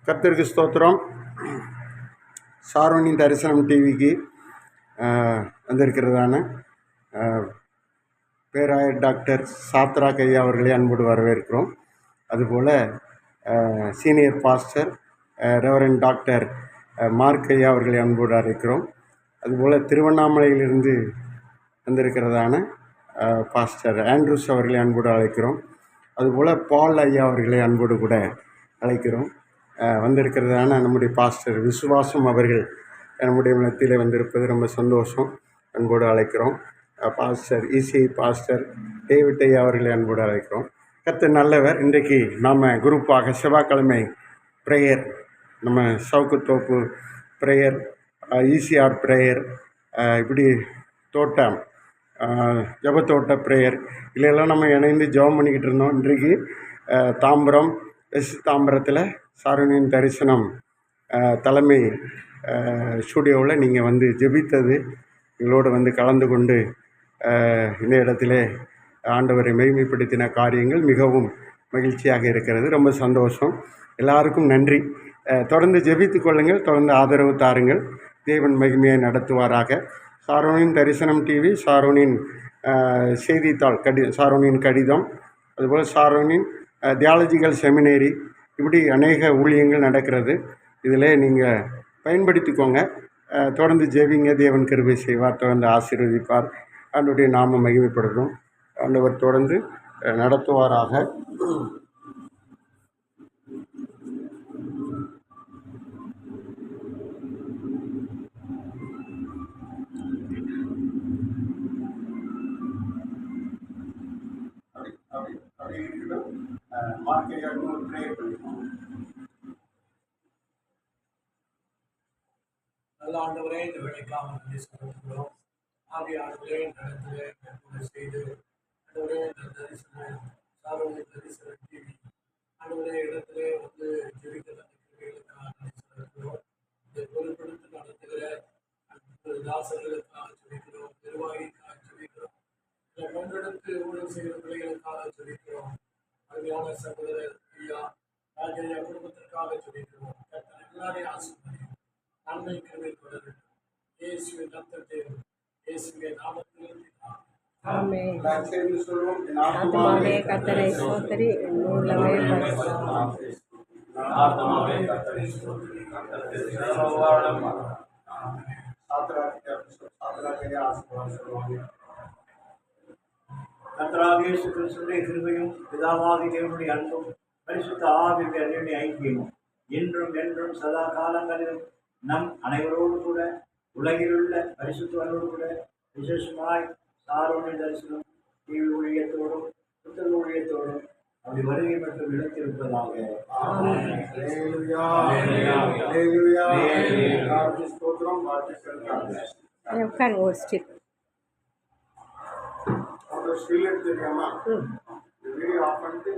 கர்த்தருக்கு ஸ்தோத்திரம். சாரோனின் தரிசனம் டிவிக்கு வந்திருக்கிறதான பேராயர் டாக்டர் சாத்ராக் ஐயா அவர்களே அன்போடு வரவேற்கிறோம். அதுபோல் senior pastor reverend doctor mark ஐயா அவர்களை அன்போடு அழைக்கிறோம். அதுபோல் திருவண்ணாமலையிலிருந்து வந்திருக்கிறதான பாஸ்டர் ஆண்ட்ரூஸ் அவர்களை அன்போடு அழைக்கிறோம். அதுபோல் பால் ஐயா அவர்களை அன்போடு கூட அழைக்கிறோம். வந்திருக்கிறதான நம்முடைய பாஸ்டர் விசுவாசம் அவர்கள் நம்முடைய மத்தியில் வந்திருப்பது ரொம்ப சந்தோஷம். அன்போடு அழைக்கிறோம். பாஸ்டர் இசி பாஸ்டர் டேவிட் ஐயா அவர்களை அன்போடு அழைக்கிறோம். கர்த்தர் நல்லவர். இன்றைக்கு நாம் குரூப்பாக செவ்வாய்க்கிழமை ப்ரேயர், நம்ம சவுக்குத்தோப்பு ப்ரேயர், ஈசிஆர் ப்ரேயர், இப்படி தோட்டம் ஜபத்தோட்ட ப்ரேயர் இல்லையெல்லாம் நம்ம இணைந்து ஜெபம் பண்ணிக்கிட்டு இருந்தோம். இன்றைக்கு தாம்பரம் தாம்பரத்தில் சாரோனின் தரிசனம் தலைமை ஸ்டூடியோவில் நீங்கள் வந்து ஜெபித்தது, எங்களோடு வந்து கலந்து கொண்டு இந்த இடத்துல ஆண்டவரை மகிமைப்படுத்தின காரியங்கள் மிகவும் மகிழ்ச்சியாக இருக்கிறது. ரொம்ப சந்தோஷம். எல்லாருக்கும் நன்றி. தொடர்ந்து ஜெபித்து கொள்ளுங்கள், தொடர்ந்து ஆதரவு தாருங்கள். தேவன் மகிமையை நடத்துவாராக. சாரோனின் தரிசனம் டிவி, சாரோனின் செய்தித்தாள் சாரோனின் கடிதம், அதுபோல் சாரோனின் தியாலஜிக்கல் செமினரி, இப்படி அநேக ஊழியங்கள் நடக்கிறது. இதில் நீங்கள் பயன்படுத்திக்கோங்க. தொடர்ந்து ஜெபிங்க. தேவன் கிருபை செய்வார், தொடர்ந்து ஆசீர்வதிப்பார். ஆண்டவருடைய நாமம் மகிமைப்படணும். ஆண்டவர் தொடர்ந்து நடத்துவாராக. நல்ல ஆண்டவரே, இந்த வேலைக்காக நன்றி செலுத்துகிறோம். ஆவியானவரே, இந்த இடத்துல கூட செய்து ஆண்டவரே இந்த தரிசனம் சாரோனி தரிசன டிவி ஆண்டவரே இடத்துல வந்து ஜெபிக்கிற கிருபைகளுக்காக நன்றி செலுத்துகிறோம். இதை பொருட்படுத்தி நடத்துகிற தாசர்களுக்காக ஜெபிக்கிறோம், நிர்வாகிக்காக ஜெபிக்கிறோம், இதை பங்கெடுத்து ஊழல் செய்கிற பிள்ளைகளுக்காக ஜெபிக்கிறோம். அருமையான சகோதரர் ஐயா ராஜையா குடும்பத்திற்காக ஜெபிக்கிறோம். எல்லாரையும் ஆசீர்வதிக்கிறோம். நன்மை கிருபை தொடரும். இயேசுவின் ரத்தத்தில், இயேசுவின் நாமத்தில் ஆமென். ஆத்துமாவே கர்த்தரை ஸ்தோத்திரி, என் உள்ளமே கர்த்தராகிய இயேசு கிறிஸ்துவின் கிருபையும் பிதாவாகிய தேவனுடைய அன்பும் பரிசுத்த ஆவியுடைய அன்பின் ஐக்கியமும் இன்றும் என்றும் சதா காலங்களிலும் நம் அனைவரோடு கூட உலகிலுள்ள பரிசுத்தவர்களோடு கூட விசேஷமாய் சாரோனின் தரிசனம் டிவி ஊழியத்தோடும் புத்தக ஊழியத்தோடும் அப்படி வருகை மற்றும் இழத்திருப்பதாக. தெரியாமா வீடியோ ஆஃப் பண்ணிட்டு